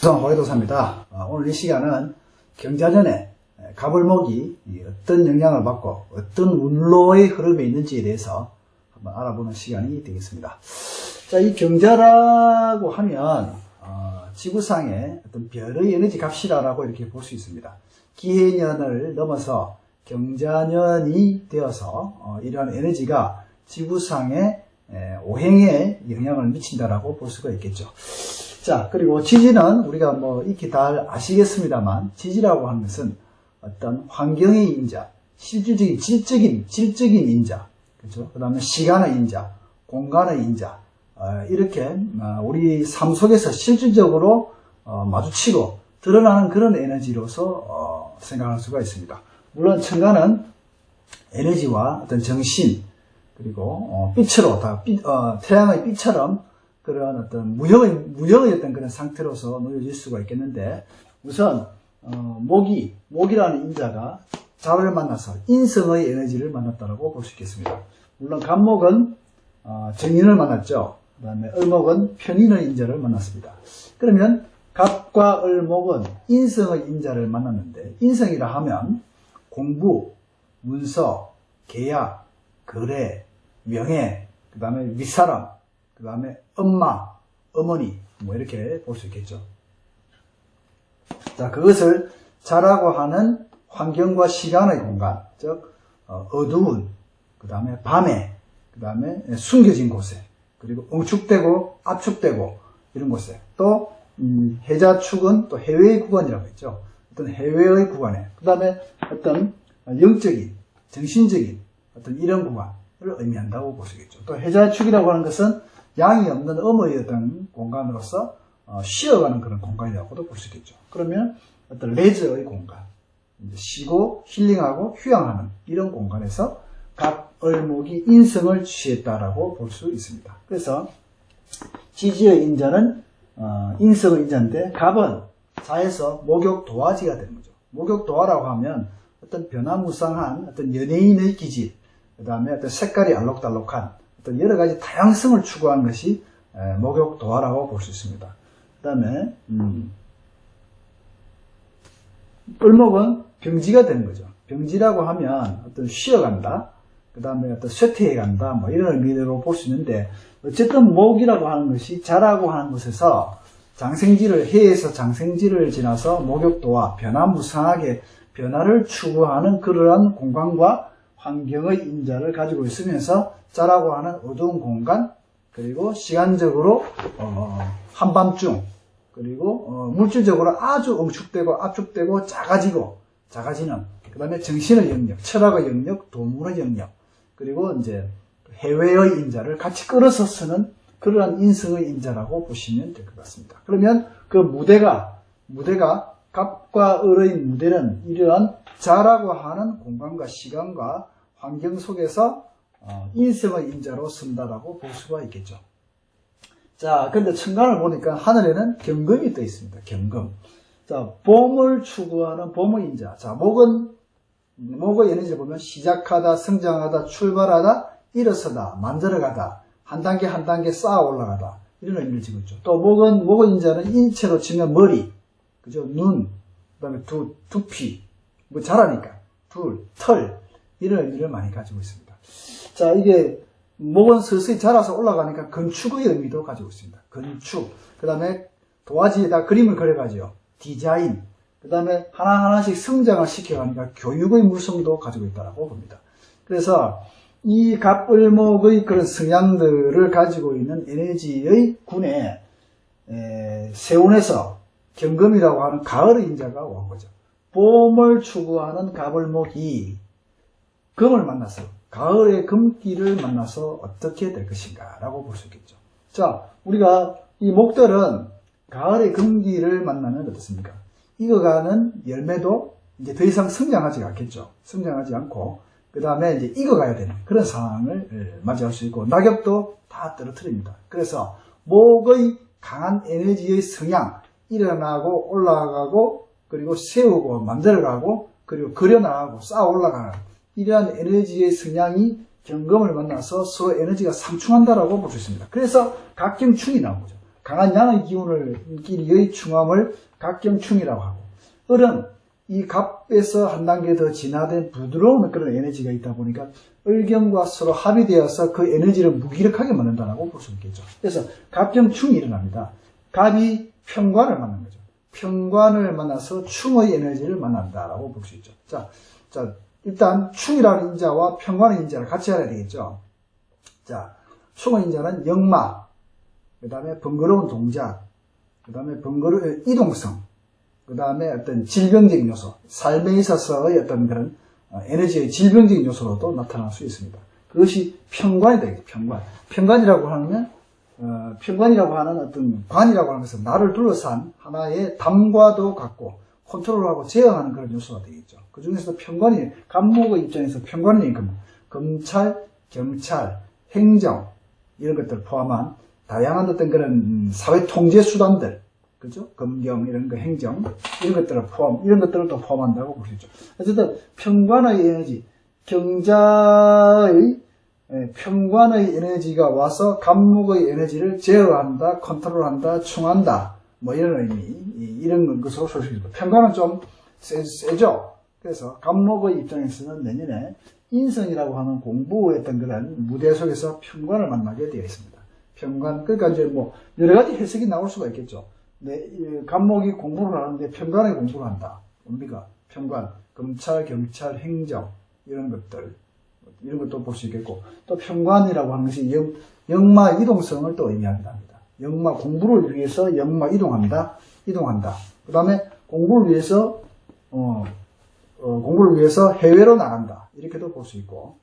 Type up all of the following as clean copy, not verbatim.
호해도사입니다. 오늘 이 시간은 경자년에 갑을목이 어떤 영향을 받고 어떤 운로의 흐름이 있는지에 대해서 한번 알아보는 시간이 되겠습니다. 자, 이 경자라고 하면 지구상의 어떤 별의 에너지 값이라고 이렇게 볼 수 있습니다. 기해년을 넘어서 경자년이 되어서 이러한 에너지가 지구상의 오행에 영향을 미친다라고 볼 수가 있겠죠. 자, 그리고 지지는 우리가 익히 다 아시겠습니다만, 지지라고 하는 것은 어떤 환경의 인자, 실질적인, 질적인 인자, 그렇죠? 그 다음에 시간의 인자, 공간의 인자, 이렇게 우리 삶 속에서 실질적으로 마주치고 드러나는 그런 에너지로서 생각할 수가 있습니다. 물론 천간은 에너지와 어떤 정신, 그리고 빛으로 태양의 빛처럼 그런 어떤 무형의 어떤 그런 상태로서 놓여질 수가 있겠는데, 우선 목이라는 인자가 자를 만나서 인성의 에너지를 만났다고 볼 수 있겠습니다. 물론 갑목은 정인을 만났죠. 그 다음에 을목은 편인의 인자를 만났습니다. 그러면 갑과 을목은 인성의 인자를 만났는데, 인성이라 하면 공부, 문서, 계약, 거래, 명예, 그 다음에 윗사람, 그 다음에 엄마, 어머니, 이렇게 볼 수 있겠죠. 자, 그것을 자라고 하는 환경과 시간의 공간, 즉 어두운, 그 다음에 밤에, 그 다음에 숨겨진 곳에, 그리고 응축되고 압축되고 이런 곳에, 또 해자축은 또 해외의 구간이라고 했죠. 어떤 해외의 구간에, 그 다음에 어떤 영적인, 정신적인 어떤 이런 구간을 의미한다고 볼 수 있겠죠. 또 해자축이라고 하는 것은 양이 없는 음의 어떤 공간으로서 쉬어가는 그런 공간이라고도 볼 수 있겠죠. 그러면 어떤 레저의 공간, 쉬고 힐링하고 휴양하는 이런 공간에서 갑을목이 인성을 취했다라고 볼 수 있습니다. 그래서 지지의 인자는 인성의 인자인데, 갑은 자에서 목욕 도화지가 되는 거죠. 목욕 도화라고 하면 어떤 변화무쌍한 어떤 연예인의 기질, 그 다음에 어떤 색깔이 알록달록한 어떤 여러 가지 다양성을 추구하는 것이 목욕 도화라고 볼 수 있습니다. 그 다음에 을목은 병지가 되는 거죠. 병지라고 하면 어떤 쉬어간다, 그 다음에 어떤 쇠퇴해간다, 이런 의미로 볼 수 있는데, 어쨌든 목이라고 하는 것이 자라고 하는 곳에서 해에서 장생지를 지나서 목욕 도화, 변화무쌍하게 변화를 추구하는 그러한 공간과 환경의 인자를 가지고 있으면서 자라고 하는 어두운 공간, 그리고 시간적으로 한밤중, 그리고 물질적으로 아주 응축되고 압축되고 작아지는, 그 다음에 정신의 영역, 철학의 영역, 도문의 영역, 그리고 이제 해외의 인자를 같이 끌어서 쓰는 그러한 인성의 인자라고 보시면 될 것 같습니다. 그러면 그 무대가 갑과 을의 무대는 이러한 자라고 하는 공간과 시간과 환경 속에서 인성의 인자로 쓴다라고 볼 수가 있겠죠. 자, 근데 천간을 보니까 하늘에는 경금이 떠 있습니다. 경금. 자, 봄을 추구하는 봄의 인자. 자, 목의 에너지를 보면 시작하다, 성장하다, 출발하다, 일어서다, 만들어가다, 한 단계 한 단계 쌓아 올라가다, 이런 의미를 지고 있죠. 또 목의 인자는 인체로 치면 머리, 그죠? 눈, 그 다음에 두피, 자라니까, 털, 이런 의미를 많이 가지고 있습니다. 자, 이게 목은 서서히 자라서 올라가니까 건축의 의미도 가지고 있습니다. 건축, 그 다음에 도화지에다 그림을 그려가지고 디자인, 그 다음에 하나하나씩 성장을 시켜가니까 교육의 물성도 가지고 있다고 봅니다. 그래서 이 갑을목의 그런 성향들을 가지고 있는 에너지의 군에 세운에서 경금이라고 하는 가을의 인자가 온 거죠. 봄을 추구하는 갑을목이 금을 만나서, 가을의 금기를 만나서 어떻게 될 것인가 라고 볼 수 있겠죠. 자, 우리가 이 목들은 가을의 금기를 만나면 어떻습니까? 익어가는 열매도 이제 더 이상 성장하지 않겠죠. 성장하지 않고, 그 다음에 이제 익어가야 되는 그런 상황을 맞이할 수 있고, 낙엽도 다 떨어뜨립니다. 그래서 목의 강한 에너지의 성향, 일어나고 올라가고, 그리고 세우고 만들어가고, 그리고 그려나가고 쌓아 올라가는 이러한 에너지의 성향이 경금을 만나서 서로 에너지가 상충한다라고 볼 수 있습니다. 그래서 각경충이 나온 거죠. 강한 양의 기운을끼리의 충함을 갑경충이라고 하고, 을은 이 갑에서 한 단계 더 진화된 부드러운 그런 에너지가 있다 보니까 을경과 서로 합의되어서 그 에너지를 무기력하게 만든다고 볼 수 있겠죠. 그래서 갑경충이 일어납니다. 갑이 편관을 만난 거죠. 편관을 만나서 충의 에너지를 만난다라고 볼 수 있죠. 자, 일단 충이라는 인자와 편관의 인자를 같이 알아야 되겠죠. 자, 충의 인자는 역마, 그 다음에 번거로운 동작, 그 다음에 번거로운 이동성, 그 다음에 어떤 질병적인 요소, 삶에 있어서의 어떤 그런 에너지의 질병적인 요소로도 나타날 수 있습니다. 그것이 편관이 되겠죠. 편관이라고 하면 편관이라고 하는 어떤 관이라고 하는 것은 나를 둘러싼 하나의 담과도 같고 컨트롤하고 제어하는 그런 요소가 되겠죠. 그 중에서도 편관이, 갑목의 입장에서 편관이니까 검찰, 경찰, 행정 이런 것들을 포함한 다양한 어떤 그런 사회 통제 수단들, 그죠? 검경 이런 거, 행정 이런 것들을 또 포함한다고 볼 수 있죠. 어쨌든 편관의 에너지, 경자의 편관의 에너지가 와서 갑목의 에너지를 제어한다, 컨트롤한다, 충한다, 뭐 이런 의미, 이런 것으로 볼 수 있습니다. 편관은 좀 세죠. 그래서 갑목의 입장에서는 내년에 인성이라고 하는 공부의 어떤 그런 무대 속에서 편관을 만나게 되어 있습니다. 편관, 그러니까 이제 뭐 여러 가지 해석이 나올 수가 있겠죠. 갑목이 공부를 하는데 편관의 공부를 한다. 뭡니까? 편관, 검찰, 경찰, 행정 이런 것들, 이런 것도 볼 수 있겠고, 또 편관이라고 하는 것이 역마 이동성을 또 의미합니다. 역마 공부를 위해서 역마 이동한다. 그 다음에 공부를 위해서 해외로 나간다. 이렇게도 볼 수 있고,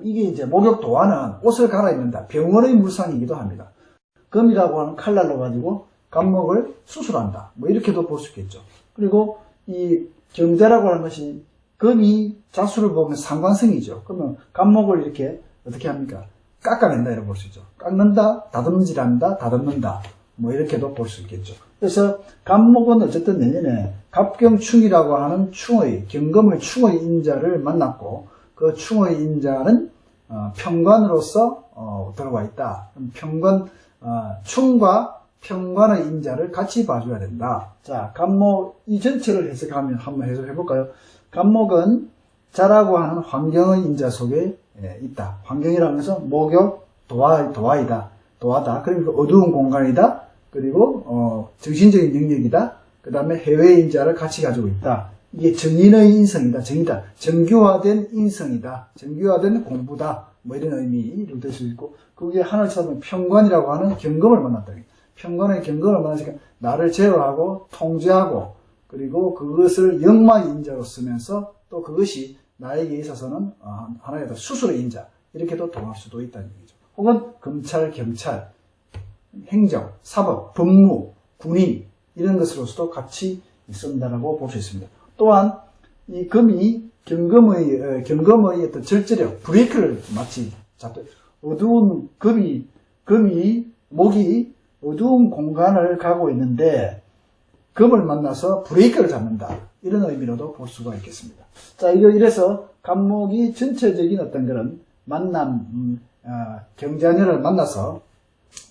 이게 이제 목욕 도화는 옷을 갈아입는다. 병원의 물상이기도 합니다. 금이라고 하는 칼날로 가지고 갑목을 수술한다. 뭐 이렇게도 볼 수 있겠죠. 그리고 이 경자라고 하는 것이 금이 자수를 보면 상관성이죠. 그러면 갑목을 이렇게 어떻게 합니까? 깎아낸다 이렇게 볼 수 있죠. 깎는다, 다듬질한다, 다듬는다. 뭐 이렇게도 볼 수 있겠죠. 그래서 갑목은 어쨌든 내년에 갑경충이라고 하는 경금의 충의 인자를 만났고, 그 충의 인자는 편관으로서 들어와 있다. 충과 편관의 인자를 같이 봐줘야 된다. 자, 갑목 이 전체를 해석하면 한번 해석해 볼까요? 갑목은 자라고 하는 환경의 인자 속에 있다. 환경이라는 것은 목욕, 도화다. 그러니까 어두운 공간이다. 그리고 정신적인 영역이다. 그 다음에 해외 인자를 같이 가지고 있다. 이게 정인의 인성이다. 정교화된 인성이다. 정교화된 공부다. 뭐 이런 의미로 될 수 있고, 그게 하늘처럼 편관이라고 하는 경금을 만났다. 편관의 경금을 만나니까 나를 제어하고 통제하고, 그리고 그것을 역마의 인자로 쓰면서 또 그것이 나에게 있어서는 하나의 수술의 인자, 이렇게도 동할 수도 있다는 얘기죠. 혹은 검찰, 경찰, 행정, 사법, 법무, 군인 이런 것으로서도 같이 있습니다라고 볼 수 있습니다. 또한 이 금이 경금의 어떤 절제력, 브레이크를 마치 잡고, 어두운 목이 어두운 공간을 가고 있는데 금을 만나서 브레이크를 잡는다. 이런 의미로도 볼 수가 있겠습니다. 자, 이래서 갑목이 전체적인 어떤 그런 만남, 경자년을 만나서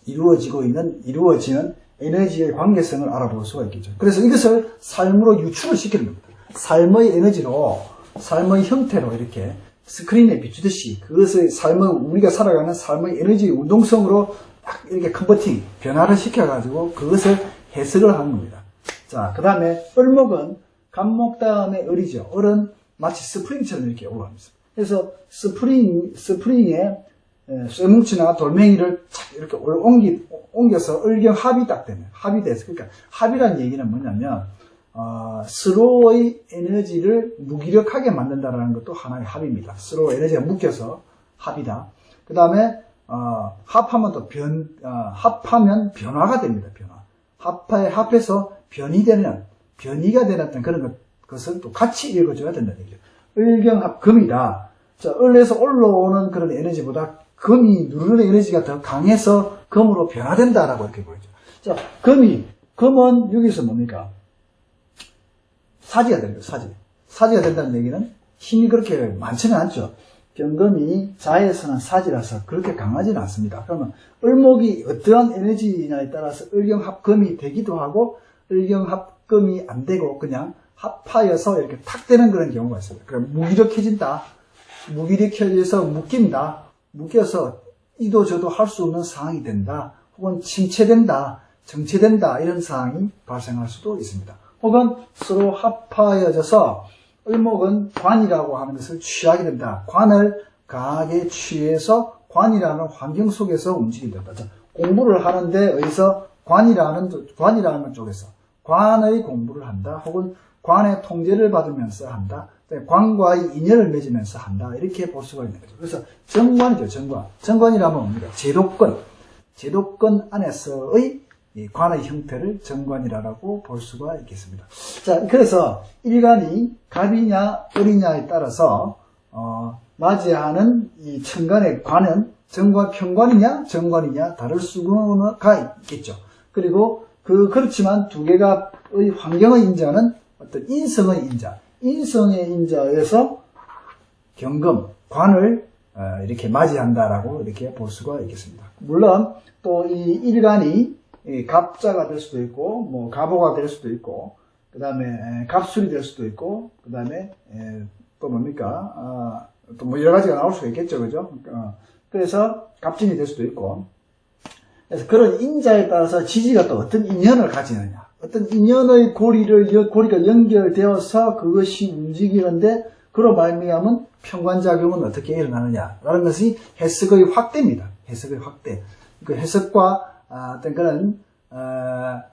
이루어지는 에너지의 관계성을 알아볼 수가 있겠죠. 그래서 이것을 삶으로 유출을 시키는 겁니다. 삶의 에너지로, 삶의 형태로 이렇게 스크린에 비추듯이 그것의 우리가 살아가는 삶의 에너지 운동성으로 딱 이렇게 컨버팅, 변화를 시켜가지고 그것을 해석을 하는 겁니다. 자, 그 다음에 을목은 갑목 다음에 을이죠. 을은 마치 스프링처럼 이렇게 올라갑니다. 그래서 스프링에 쇠뭉치나 돌멩이를 착 이렇게 옮겨서 을경 합이 딱 되면, 합이 돼서, 그러니까 합이라는 얘기는 뭐냐면 서로의 에너지를 무기력하게 만든다는 것도 하나의 합입니다. 서로 에너지가 묶여서 합이다. 그 다음에 합하면 또 합하면 변화가 됩니다. 합해서 변이가 되는 어떤 그런 것을 또 같이 읽어줘야 된다는 얘기죠. 을경합 금이다. 자, 을에서 올라오는 그런 에너지보다 금이 누르는 에너지가 더 강해서 금으로 변화된다라고 이렇게 보이죠. 자, 금은 여기서 뭡니까? 사지가 되는 거예요, 사지가 된다는 얘기는 힘이 그렇게 많지는 않죠. 병금이 자에서는 사지라서 그렇게 강하지는 않습니다. 그러면 을목이 어떠한 에너지냐에 따라서 을경합금이 되기도 하고 을경합금이 안 되고 그냥 합하여서 이렇게 탁 되는 그런 경우가 있습니다. 그럼 무기력해진다. 무기력해져서 묶인다. 묶여서 이도 저도 할 수 없는 상황이 된다. 혹은 침체된다. 정체된다. 이런 상황이 발생할 수도 있습니다. 혹은 서로 합하여져서 을목은 관이라고 하는 것을 취하게 된다. 관을 강하게 취해서 관이라는 환경 속에서 움직이게 된다. 자, 공부를 하는데 어디서 관이라는 쪽에서 관의 공부를 한다. 혹은 관의 통제를 받으면서 한다. 관과의 인연을 맺으면서 한다. 이렇게 볼 수가 있는 거죠. 그래서 정관이죠. 정관. 정관이라면 뭡니까? 제도권 안에서의 이 관의 형태를 정관이라고 볼 수가 있겠습니다. 자, 그래서 일간이 갑이냐 을이냐에 따라서 맞이하는 이 천간의 관은 정관 편관이냐 정관이냐 다를 수가 있겠죠. 그리고 그렇지만 두 개가의 환경의 인자는 어떤 인성의 인자, 인성의 인자에서 경금 관을 이렇게 맞이한다라고 이렇게 볼 수가 있겠습니다. 물론 또 이 일간이 갑자가 될 수도 있고, 뭐 갑오가 될 수도 있고, 그 다음에 갑술이 될 수도 있고, 그 다음에 또 뭡니까? 또 뭐 여러 가지가 나올 수가 있겠죠, 그죠? 그래서 갑진이 될 수도 있고, 그래서 그런 인자에 따라서 지지가 또 어떤 인연을 가지느냐, 어떤 인연의 고리가 연결되어서 그것이 움직이는데 그로 말미암은 편관작용은 어떻게 일어나느냐라는 것이 해석의 확대입니다. 해석의 확대. 그 해석과 어떤 그런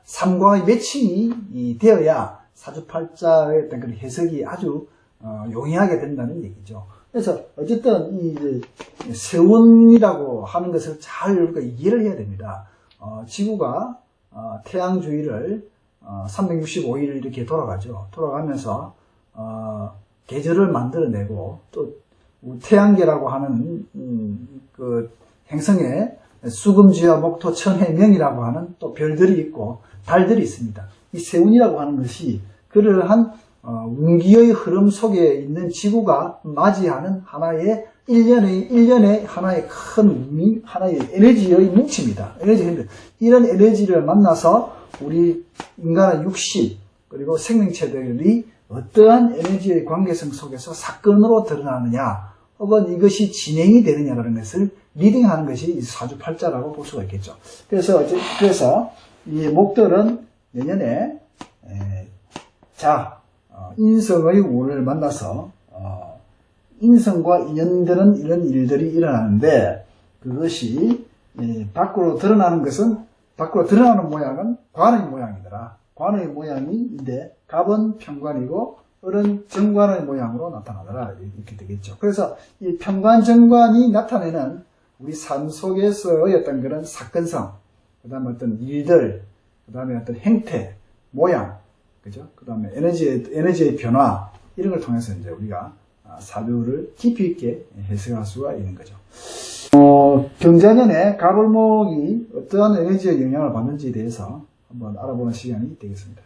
삼과의 매칭이 되어야 사주팔자의 어떤 그런 해석이 아주 용이하게 된다는 얘기죠. 그래서 어쨌든 이 세운이라고 하는 것을 잘 우리가 이해를 해야 됩니다. 지구가 태양 주위를 365일 이렇게 돌아가죠. 돌아가면서 계절을 만들어내고 또 태양계라고 하는 그 행성에 수금지와 목토, 천해, 명이라고 하는 또 별들이 있고 달들이 있습니다. 이 세운이라고 하는 것이 그러한 운기의 흐름 속에 있는 지구가 맞이하는 하나의 일련의 하나의 큰 하나의 에너지의 뭉칩니다. 이런 에너지를 만나서 우리 인간의 육신 그리고 생명체들이 어떠한 에너지의 관계성 속에서 사건으로 드러나느냐 혹은 이것이 진행이 되느냐라는 것을 리딩하는 것이 이 사주팔자라고 볼 수가 있겠죠. 그래서 이 목들은 내년에 인성의 운을 만나서 인성과 인연되는 이런 일들이 일어나는데 그것이 밖으로 드러나는 모양은 관의 모양이더라. 관의 모양인데 갑은 편관이고 을은 정관의 모양으로 나타나더라. 이렇게 되겠죠. 그래서 이 편관 정관이 나타내는 우리 삶 속에서의 어떤 그런 사건성, 그 다음에 어떤 일들, 그 다음에 어떤 행태, 모양, 그죠? 그 다음에 에너지의 변화, 이런 걸 통해서 이제 우리가 사주를 깊이 있게 해석할 수가 있는 거죠. 경자년에 갑을목이 어떠한 에너지의 영향을 받는지에 대해서 한번 알아보는 시간이 되겠습니다.